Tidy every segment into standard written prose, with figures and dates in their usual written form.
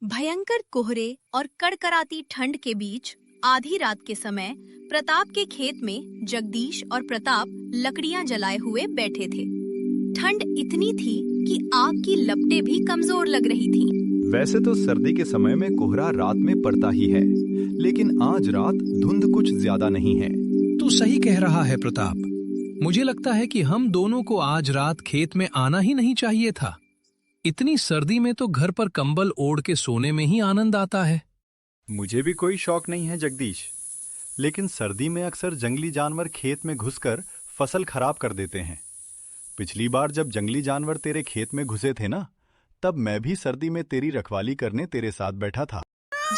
भयंकर कोहरे और कड़कड़ाती ठंड के बीच आधी रात के समय प्रताप के खेत में जगदीश और प्रताप लकड़ियां जलाए हुए बैठे थे। ठंड इतनी थी कि आग की लपटें भी कमजोर लग रही थीं। वैसे तो सर्दी के समय में कोहरा रात में पड़ता ही है, लेकिन आज रात धुंध कुछ ज्यादा नहीं है। तू सही कह रहा है प्रताप। मुझे लगता है कि हम दोनों को आज रात खेत में आना ही नहीं चाहिए था। इतनी सर्दी में तो घर पर कंबल ओढ़ के सोने में ही आनंद आता है। मुझे भी कोई शौक नहीं है जगदीश, लेकिन सर्दी में अक्सर जंगली जानवर खेत में घुसकर फसल खराब कर देते हैं। पिछली बार जब जंगली जानवर तेरे खेत में घुसे थे ना, तब मैं भी सर्दी में तेरी रखवाली करने तेरे साथ बैठा था।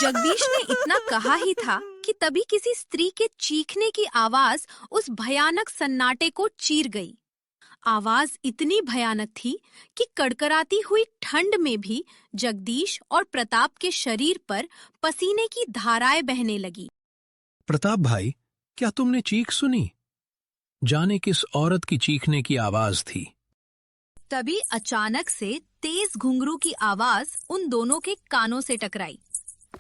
जगदीश ने इतना कहा ही था कि तभी किसी स्त्री के चीखने की आवाज उस भयानक सन्नाटे को चीर गई। आवाज इतनी भयानक थी कि कड़कड़ाती हुई ठंड में भी जगदीश और प्रताप के शरीर पर पसीने की धाराएं बहने लगी। प्रताप भाई, क्या तुमने चीख सुनी? जाने किस औरत की चीखने की आवाज थी। तभी अचानक से तेज घुंघरू की आवाज उन दोनों के कानों से टकराई।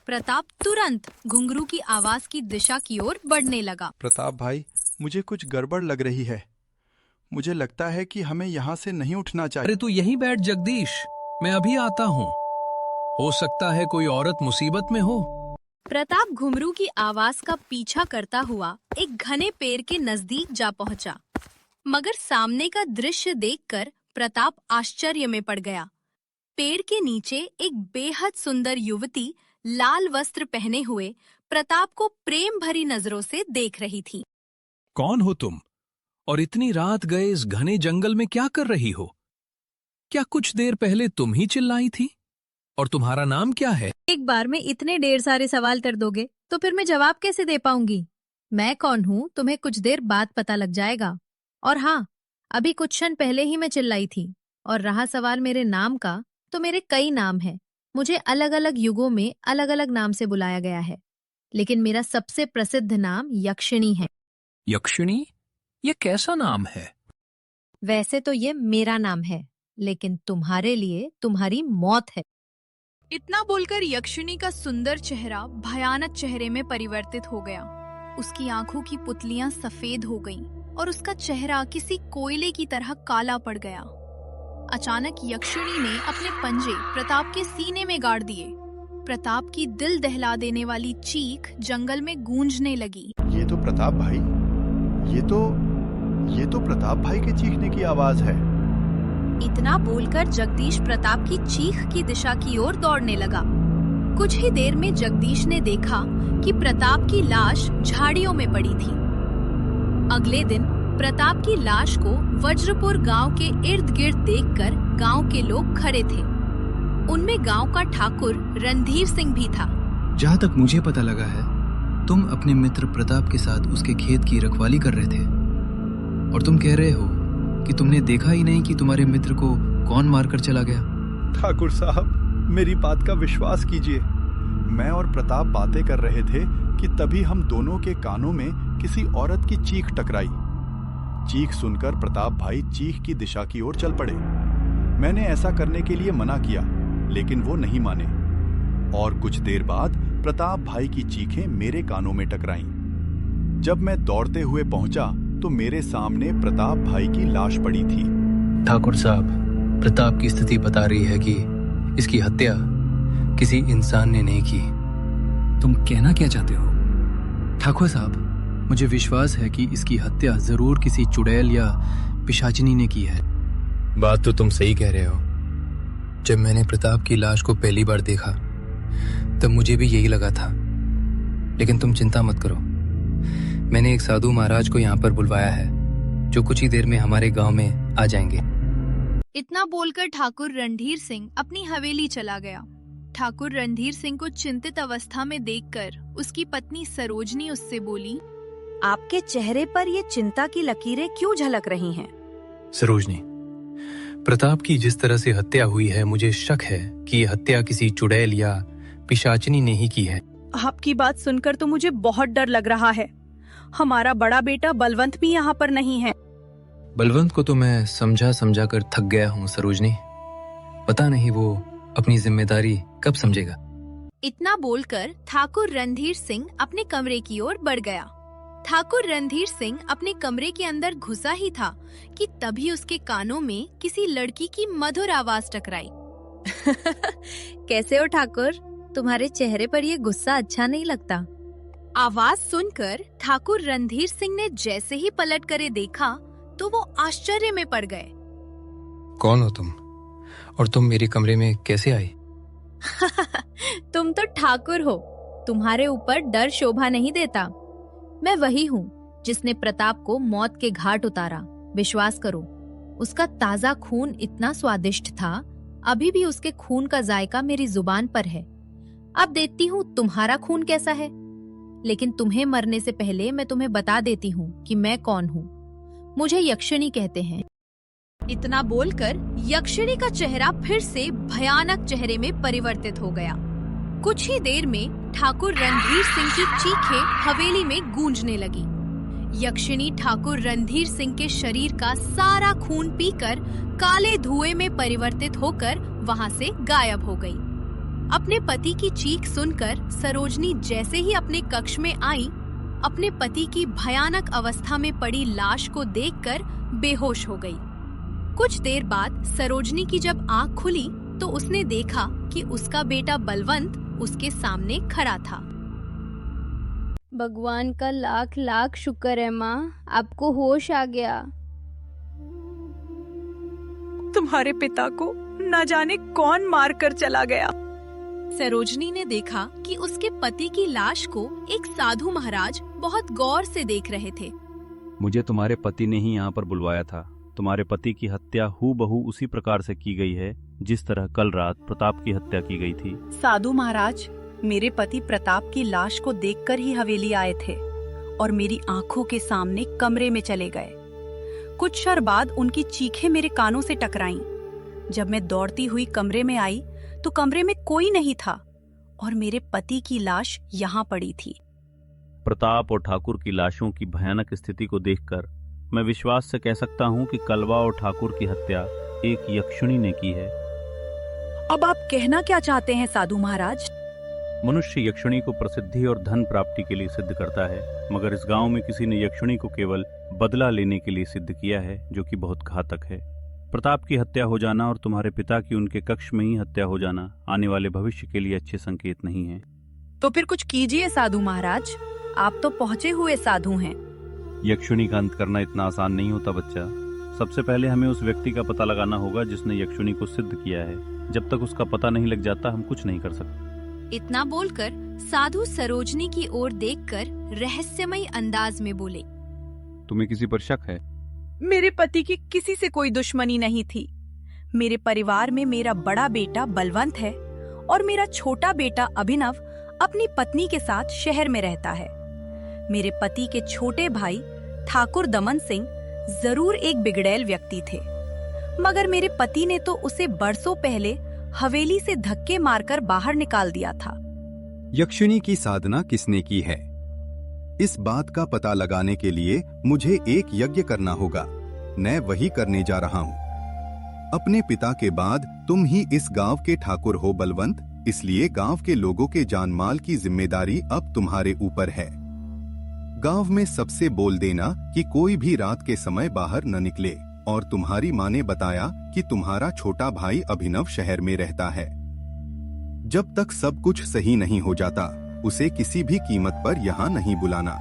प्रताप तुरंत घुंघरू की आवाज की दिशा की ओर बढ़ने लगा। प्रताप भाई, मुझे कुछ गड़बड़ लग रही है। मुझे लगता है कि हमें यहाँ से नहीं उठना चाहिए। अरे तू यहीं बैठ जगदीश, मैं अभी आता हूँ। हो सकता है कोई औरत मुसीबत में हो। प्रताप घुंघरू की आवाज का पीछा करता हुआ एक घने पेड़ के नजदीक जा पहुंचा, मगर सामने का दृश्य देखकर प्रताप आश्चर्य में पड़ गया। पेड़ के नीचे एक बेहद सुंदर युवती लाल वस्त्र पहने हुए प्रताप को प्रेम भरी नजरों से देख रही थी। कौन हो तुम? और इतनी रात गए इस घने जंगल में क्या कर रही हो? क्या कुछ देर पहले तुम ही चिल्लाई थी? और तुम्हारा नाम क्या है? एक बार में इतने ढेर सारे सवाल कर दोगे तो फिर मैं जवाब कैसे दे पाऊंगी? मैं कौन हूँ तुम्हें कुछ देर बाद पता लग जाएगा। और हाँ, अभी कुछ क्षण पहले ही मैं चिल्लाई थी। और रहा सवाल मेरे नाम का, तो मेरे कई नाम हैं। मुझे अलग अलग युगों में अलग अलग नाम से बुलाया गया है, लेकिन मेरा सबसे प्रसिद्ध नाम यक्षिणी है। यक्षिणी? ये कैसा नाम है? वैसे तो ये मेरा नाम है, लेकिन तुम्हारे लिए तुम्हारी मौत है। इतना बोलकर यक्षिणी का सुंदर चेहरा भयानक चेहरे में परिवर्तित हो गया। उसकी आंखों की पुतलियां सफेद हो गईं और उसका चेहरा किसी कोयले की तरह काला पड़ गया। अचानक यक्षिणी ने अपने पंजे प्रताप के सीने में गाड़ दिए। प्रताप की दिल दहला देने वाली चीख जंगल में गूंजने लगी। ये तो प्रताप भाई, ये तो प्रताप भाई के चीखने की आवाज है। इतना बोलकर जगदीश प्रताप की चीख की दिशा की ओर दौड़ने लगा। कुछ ही देर में जगदीश ने देखा कि प्रताप की लाश झाड़ियों में पड़ी थी। अगले दिन प्रताप की लाश को वज्रपुर गांव के इर्द गिर्द देखकर गांव के लोग खड़े थे। उनमें गांव का ठाकुर रणधीर सिंह भी था। जहाँ तक मुझे पता लगा है, तुम अपने मित्र प्रताप के साथ उसके खेत की रखवाली कर रहे थे, और तुम कह रहे हो कि तुमने देखा ही नहीं कि तुम्हारे मित्र को कौन मारकर चला गया। ठाकुर साहब, मेरी बात का विश्वास कीजिए। मैं और प्रताप बातें कर रहे थे कि तभी हम दोनों के कानों में किसी औरत की चीख टकराई। चीख सुनकर प्रताप भाई चीख की दिशा की ओर चल पड़े। मैंने ऐसा करने के लिए मना किया, लेकिन वो नहीं माने, और कुछ देर बाद प्रताप भाई की चीखें मेरे कानों में टकराईं। जब मैं दौड़ते हुए पहुंचा तो मेरे सामने प्रताप भाई की लाश पड़ी थी। ठाकुर साहब, प्रताप की स्थिति बता रही है कि इसकी हत्या किसी इंसान ने नहीं की। तुम कहना क्या चाहते हो? ठाकुर साहब, मुझे विश्वास है कि इसकी हत्या जरूर किसी चुड़ैल या पिशाचिनी ने की है। बात तो तुम सही कह रहे हो। जब मैंने प्रताप की लाश को पहली बार देखा तब मुझे भी यही लगा था, लेकिन तुम चिंता मत करो। मैंने एक साधु महाराज को यहाँ पर बुलवाया है, जो कुछ ही देर में हमारे गांव में आ जाएंगे। इतना बोलकर ठाकुर रणधीर सिंह अपनी हवेली चला गया। ठाकुर रणधीर सिंह को चिंतित अवस्था में देखकर उसकी पत्नी सरोजनी उससे बोली, आपके चेहरे पर ये चिंता की लकीरें क्यों झलक रही हैं? सरोजनी, प्रताप की जिस तरह से हत्या हुई है, मुझे शक है कि ये हत्या किसी चुड़ैल या पिशाचिनी ने ही की है। आपकी बात सुनकर तो मुझे बहुत डर लग रहा है। हमारा बड़ा बेटा बलवंत भी यहाँ पर नहीं है। बलवंत को तो मैं समझा कर थक गया हूँ सरोजनी। पता नहीं वो अपनी जिम्मेदारी कब समझेगा। इतना बोलकर ठाकुर रणधीर सिंह अपने कमरे की ओर बढ़ गया। ठाकुर रणधीर सिंह अपने कमरे के अंदर घुसा ही था कि तभी उसके कानों में किसी लड़की की मधुर आवाज टकराई। कैसे हो ठाकुर? तुम्हारे चेहरे पर ये गुस्सा अच्छा नहीं लगता। आवाज सुनकर ठाकुर रणधीर सिंह ने जैसे ही पलट कर देखा तो वो आश्चर्य में पड़ गए। कौन हो तुम? और तुम मेरे कमरे में कैसे आई? तुम तो ठाकुर हो, तुम्हारे ऊपर डर शोभा नहीं देता। मैं वही हूँ जिसने प्रताप को मौत के घाट उतारा। विश्वास करो, उसका ताजा खून इतना स्वादिष्ट था, अभी भी उसके खून का जायका मेरी जुबान पर है। अब देखती हूँ तुम्हारा खून कैसा है। लेकिन तुम्हें मरने से पहले मैं तुम्हें बता देती हूँ कि मैं कौन हूँ। मुझे यक्षिणी कहते हैं। इतना बोलकर यक्षिणी का चेहरा फिर से भयानक चेहरे में परिवर्तित हो गया। कुछ ही देर में ठाकुर रणधीर सिंह की चीखें हवेली में गूंजने लगी। यक्षिणी ठाकुर रणधीर सिंह के शरीर का सारा खून पीकर काले धुएं में परिवर्तित होकर वहां से गायब हो गई। अपने पति की चीख सुनकर सरोजनी जैसे ही अपने कक्ष में आई, अपने पति की भयानक अवस्था में पड़ी लाश को देखकर बेहोश हो गई। कुछ देर बाद सरोजनी की जब आंख खुली तो उसने देखा कि उसका बेटा बलवंत उसके सामने खड़ा था। भगवान का लाख लाख शुक्र है माँ, आपको होश आ गया। तुम्हारे पिता को न जाने कौन मार कर चला गया। सरोजनी ने देखा कि उसके पति की लाश को एक साधु महाराज बहुत गौर से देख रहे थे। मुझे तुम्हारे पति ने ही यहाँ पर बुलवाया था। तुम्हारे पति की हत्या हूबहू उसी प्रकार से की गई है जिस तरह कल रात प्रताप की हत्या की गई थी। साधु महाराज, मेरे पति प्रताप की लाश को देखकर ही हवेली आए थे और मेरी आंखों के सामने कमरे में चले गए। कुछ क्षण बाद उनकी चीखें मेरे कानों से टकराईं। जब मैं दौड़ती हुई कमरे में आई तो कमरे में कोई नहीं था और मेरे पति की लाश यहाँ पड़ी थी। प्रताप और ठाकुर की लाशों की भयानक स्थिति को देखकर मैं विश्वास से कह सकता हूँ कि कलवा और ठाकुर की हत्या एक यक्षिणी ने की है। अब आप कहना क्या चाहते हैं साधु महाराज? मनुष्य यक्षिणी को प्रसिद्धि और धन प्राप्ति के लिए सिद्ध करता है, मगर इस गांव में किसी ने यक्षिणी को केवल बदला लेने के लिए सिद्ध किया है, जो कि बहुत घातक है। प्रताप की हत्या हो जाना और तुम्हारे पिता की उनके कक्ष में ही हत्या हो जाना आने वाले भविष्य के लिए अच्छे संकेत नहीं है। तो फिर कुछ कीजिए साधु महाराज, आप तो पहुँचे हुए साधु हैं। यक्षिणी का अंत करना इतना आसान नहीं होता बच्चा। सबसे पहले हमें उस व्यक्ति का पता लगाना होगा जिसने यक्षिणी को सिद्ध किया है। जब तक उसका पता नहीं लग जाता हम कुछ नहीं कर सकते। इतना बोलकर साधु सरोजनी की ओर देखकर रहस्यमय अंदाज में बोले, तुम्हें किसी पर शक है? मेरे पति की किसी से कोई दुश्मनी नहीं थी। मेरे परिवार में मेरा बड़ा बेटा बलवंत है और मेरा छोटा बेटा अभिनव अपनी पत्नी के साथ शहर में रहता है। मेरे पति के छोटे भाई ठाकुर दमन सिंह जरूर एक बिगड़ैल व्यक्ति थे, मगर मेरे पति ने तो उसे बरसों पहले हवेली से धक्के मारकर बाहर निकाल दिया था। यक्षिणी की साधना किसने की है? इस बात का पता लगाने के लिए मुझे एक यज्ञ करना होगा। मैं वही करने जा रहा हूँ। अपने पिता के बाद तुम ही इस गांव के ठाकुर हो बलवंत, इसलिए गांव के लोगों के जान माल की जिम्मेदारी अब तुम्हारे ऊपर है। गांव में सबसे बोल देना कि कोई भी रात के समय बाहर न निकले। और तुम्हारी माँ ने बताया कि तुम्हारा छोटा भाई अभिनव शहर में रहता है। जब तक सब कुछ सही नहीं हो जाता उसे किसी भी कीमत पर यहाँ नहीं बुलाना।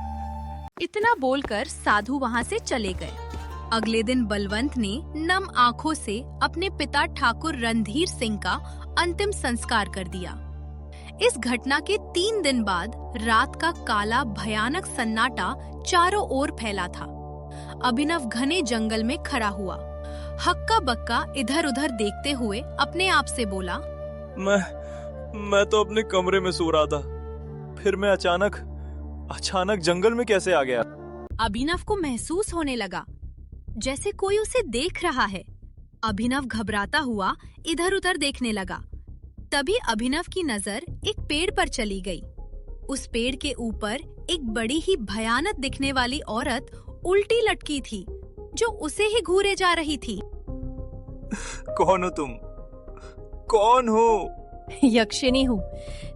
इतना बोलकर साधु वहाँ से चले गए। अगले दिन बलवंत ने नम आंखों से अपने पिता ठाकुर रणधीर सिंह का अंतिम संस्कार कर दिया। इस घटना के 3 दिन बाद रात का काला भयानक सन्नाटा चारों ओर फैला था। अभिनव घने जंगल में खड़ा हुआ, हक्का बक्का इधर उधर देखते हुए अपने आप से बोला, मैं तो अपने कमरे में सो रहा था, फिर मैं अचानक जंगल में कैसे आ गया? अभिनव को महसूस होने लगा जैसे कोई उसे देख रहा है। अभिनव घबराता हुआ इधर उधर देखने लगा। तभी अभिनव की नजर एक पेड़ पर चली गई। उस पेड़ के ऊपर एक बड़ी ही भयानक दिखने वाली औरत उल्टी लटकी थी, जो उसे ही घूरे जा रही थी। कौन हो तुम? कौन हो? यक्षिणी हूँ,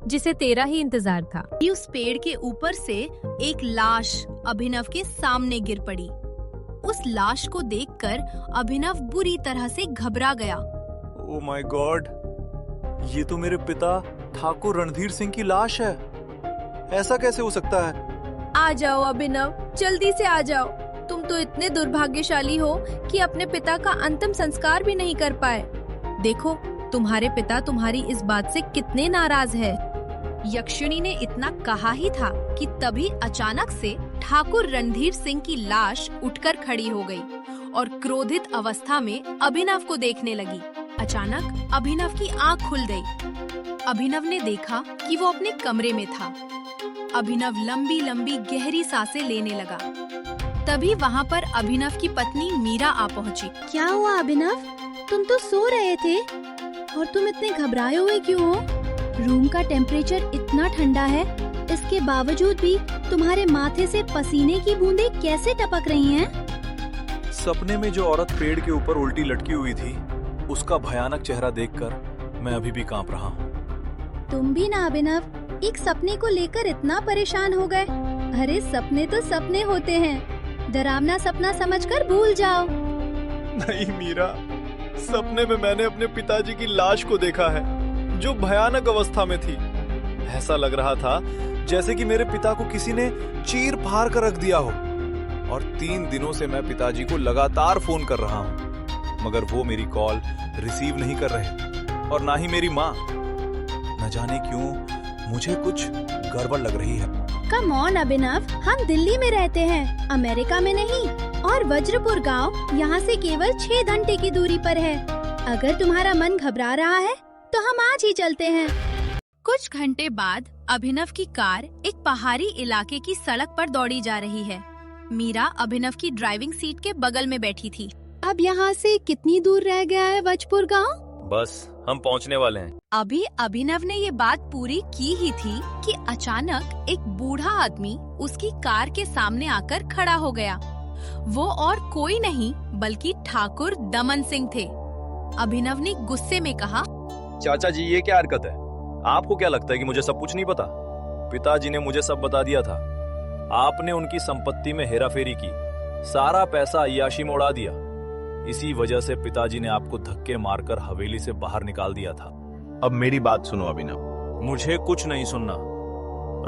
जिसे तेरा ही इंतजार था। उस पेड़ के ऊपर से एक लाश अभिनव के सामने गिर पड़ी। उस लाश को देखकर अभिनव बुरी तरह से घबरा गया। ओह माय गॉड, ये तो मेरे पिता ठाकुर रणधीर सिंह की लाश है। ऐसा कैसे हो सकता है? आ जाओ अभिनव, जल्दी से आ जाओ। तुम तो इतने दुर्भाग्यशाली हो कि अपने पिता का अंतिम संस्कार भी नहीं कर पाए। देखो, तुम्हारे पिता तुम्हारी इस बात से कितने नाराज है। यक्षिणी ने इतना कहा ही था कि तभी अचानक से ठाकुर रणधीर सिंह की लाश उठकर खड़ी हो गई और क्रोधित अवस्था में अभिनव को देखने लगी। अचानक अभिनव की आंख खुल गई। अभिनव ने देखा कि वो अपने कमरे में था। अभिनव लंबी लंबी गहरी सांसें लेने लगा। तभी वहाँ पर अभिनव की पत्नी मीरा आ पहुँची। क्या हुआ अभिनव? तुम तो सो रहे थे और तुम इतने घबराए हुए क्यों हो? रूम का टेम्परेचर इतना ठंडा है, इसके बावजूद भी तुम्हारे माथे से पसीने की बूंदें कैसे टपक रही हैं? सपने में जो औरत पेड़ के ऊपर उल्टी लटकी हुई थी, उसका भयानक चेहरा देखकर मैं अभी भी कांप रहा हूँ। तुम भी ना अभिनव, एक सपने को लेकर इतना परेशान हो गए। अरे सपने तो सपने होते हैं, डरावना सपना समझकर भूल जाओ। नहीं मीरा, सपने में मैंने अपने पिताजी की लाश को देखा है, जो भयानक अवस्था में थी। ऐसा लग रहा था जैसे कि मेरे पिता को किसी ने चीर फाड़ कर रख दिया हो। और 3 दिनों से मैं पिताजी को लगातार फोन कर रहा हूँ, मगर वो मेरी कॉल रिसीव नहीं कर रहे, और ना ही मेरी माँ। न जाने क्यों मुझे कुछ गड़बड़ लग रही है। कम ऑन अभिनव, हम दिल्ली में रहते हैं, अमेरिका में नहीं। और वज्रपुर गांव यहाँ से केवल 6 घंटे की दूरी पर है। अगर तुम्हारा मन घबरा रहा है तो हम आज ही चलते हैं। कुछ घंटे बाद अभिनव की कार एक पहाड़ी इलाके की सड़क पर दौड़ी जा रही है। मीरा अभिनव की ड्राइविंग सीट के बगल में बैठी थी। अब यहाँ से कितनी दूर रह गया है वज्रपुर गांव? बस हम पहुँचने वाले हैं। अभी अभिनव ने ये बात पूरी की ही थी कि अचानक एक बूढ़ा आदमी उसकी कार के सामने आकर खड़ा हो गया। वो और कोई नहीं बल्कि ठाकुर दमन सिंह थे। अभिनव ने गुस्से में कहा, चाचा जी, ये क्या हरकत है? आपको क्या लगता है कि मुझे सब कुछ नहीं पता? पिताजी ने मुझे सब बता दिया था। आपने उनकी संपत्ति में हेराफेरी की, सारा पैसा अय्याशी में उड़ा दिया। इसी वजह से पिताजी ने आपको धक्के मारकर हवेली से बाहर निकाल दिया था। अब मेरी बात सुनो अभिनव। मुझे कुछ नहीं सुनना।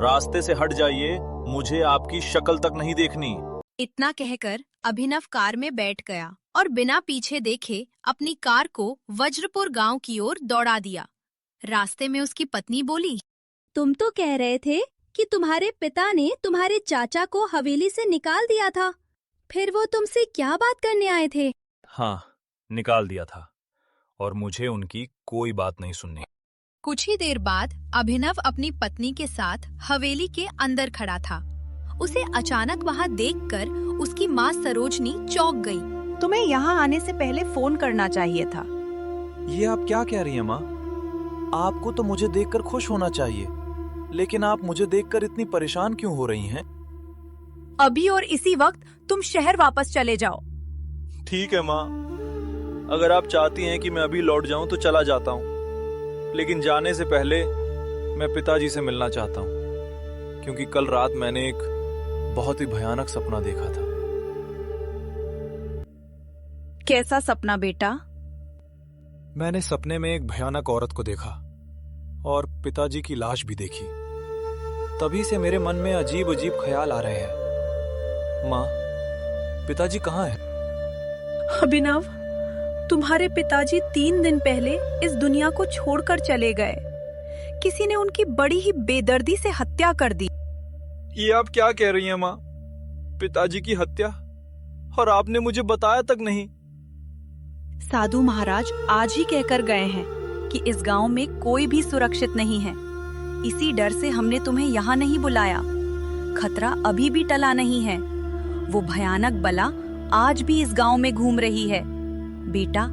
रास्ते से हट जाइए, मुझे आपकी शक्ल तक नहीं देखनी। इतना कहकर अभिनव कार में बैठ गया और बिना पीछे देखे अपनी कार को वज्रपुर गांव की ओर दौड़ा दिया। रास्ते में उसकी पत्नी बोली, तुम तो कह रहे थे कि तुम्हारे पिता ने तुम्हारे चाचा को हवेली से निकाल दिया था, फिर वो तुमसे क्या बात करने आए थे? हाँ, निकाल दिया था, और मुझे उनकी कोई बात नहीं सुननी। कुछ ही देर बाद अभिनव अपनी पत्नी के साथ हवेली के अंदर खड़ा था। उसे अचानक वहाँ देखकर उसकी माँ सरोजनी चौंक गई। तुम्हें यहाँ आने से पहले फोन करना चाहिए था। ये आप क्या कह रही हैं माँ? आपको तो मुझे देखकर खुश होना चाहिए, लेकिन आप मुझे देखकर इतनी परेशान क्यों हो रही हैं? अभी और इसी वक्त तुम शहर वापस चले जाओ। ठीक है माँ, अगर आप चाहती हैं कि मैं अभी लौट जाऊं तो चला जाता हूं, लेकिन जाने से पहले मैं पिताजी से मिलना चाहता हूं, क्योंकि कल रात मैंने एक बहुत ही भयानक सपना देखा था। कैसा सपना बेटा? मैंने सपने में एक भयानक औरत को देखा और पिताजी की लाश भी देखी। तभी से मेरे मन में अजीब अजीब ख्याल आ रहे हैं। माँ, पिताजी कहाँ हैं? अभिनव, तुम्हारे पिताजी 3 दिन पहले इस दुनिया को छोड़कर चले गए। किसी ने उनकी बड़ी ही बेदर्दी से हत्या कर दी। ये आप क्या कह रही हैं माँ? पिताजी की हत्या? और आपने मुझे बताया तक नहीं। साधु महाराज आज ही कहकर गए हैं कि इस गांव में कोई भी सुरक्षित नहीं है। इसी डर से हमने तुम्हें यहाँ नहीं बुलाया। खतरा अभी भी टला नहीं है। वो भयानक बला आज भी इस गांव में घूम रही है। बेटा,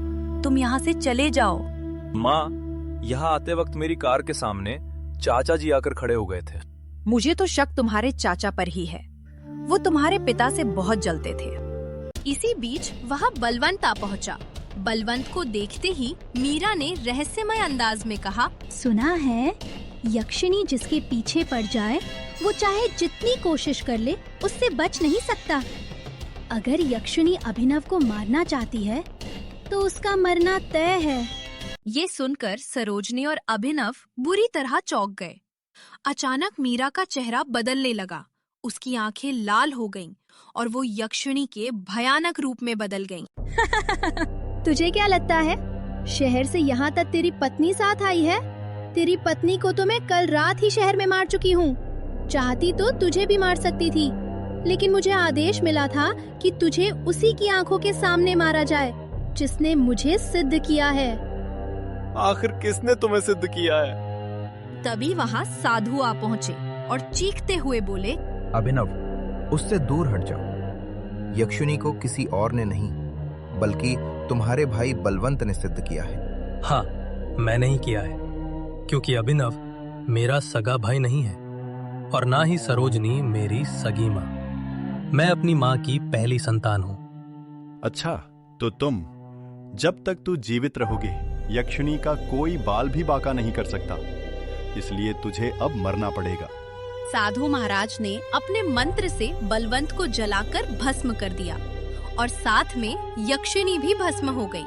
तुम यहाँ से चले जाओ। माँ, यहाँ आते वक्त मेरी कार के सामने चाचा जी आकर खड़े हो गए थे। मुझे तो शक तुम्हारे चाचा पर ही है। वो तुम्हारे पिता से बहुत जलते थे। इसी बीच वहाँ बलवंत आ पहुँचा। बलवंत को देखते ही मीरा ने रहस्यमय अंदाज में कहा, सुना है यक्षिणी जिसके पीछे पड़ जाए वो चाहे जितनी कोशिश कर ले उससे बच नहीं सकता। अगर यक्षिणी अभिनव को मारना चाहती है तो उसका मरना तय है। ये सुनकर सरोजनी और अभिनव बुरी तरह चौंक गए। अचानक मीरा का चेहरा बदलने लगा। उसकी आंखें लाल हो गईं और वो यक्षिणी के भयानक रूप में बदल गईं। तुझे क्या लगता है शहर से यहाँ तक तेरी पत्नी साथ आई है? तेरी पत्नी को तो मैं कल रात ही शहर में मार चुकी हूँ। चाहती तो तुझे भी मार सकती थी, लेकिन मुझे आदेश मिला था कि तुझे उसी की आंखों के सामने मारा जाए जिसने मुझे सिद्ध किया है। आखिर किसने तुम्हें सिद्ध किया है? तभी वहाँ साधु आ पहुँचे और चीखते हुए बोले, अभिनव, उससे दूर हट जाओ। यक्षिणी को किसी और ने नहीं बल्कि तुम्हारे भाई बलवंत ने सिद्ध किया है। हाँ, मैंने ही किया है, क्योंकि अभिनव मेरा सगा भाई नहीं है और ना ही सरोजनी मेरी सगी माँ। मैं अपनी माँ की पहली संतान हूँ। अच्छा, तो तुम जब तक तू जीवित रहोगे यक्षिणी का कोई बाल भी बाका नहीं कर सकता, इसलिए तुझे अब मरना पड़ेगा। साधु महाराज ने अपने मंत्र से बलवंत को जलाकर भस्म कर दिया और साथ में यक्षिणी भी भस्म हो गई।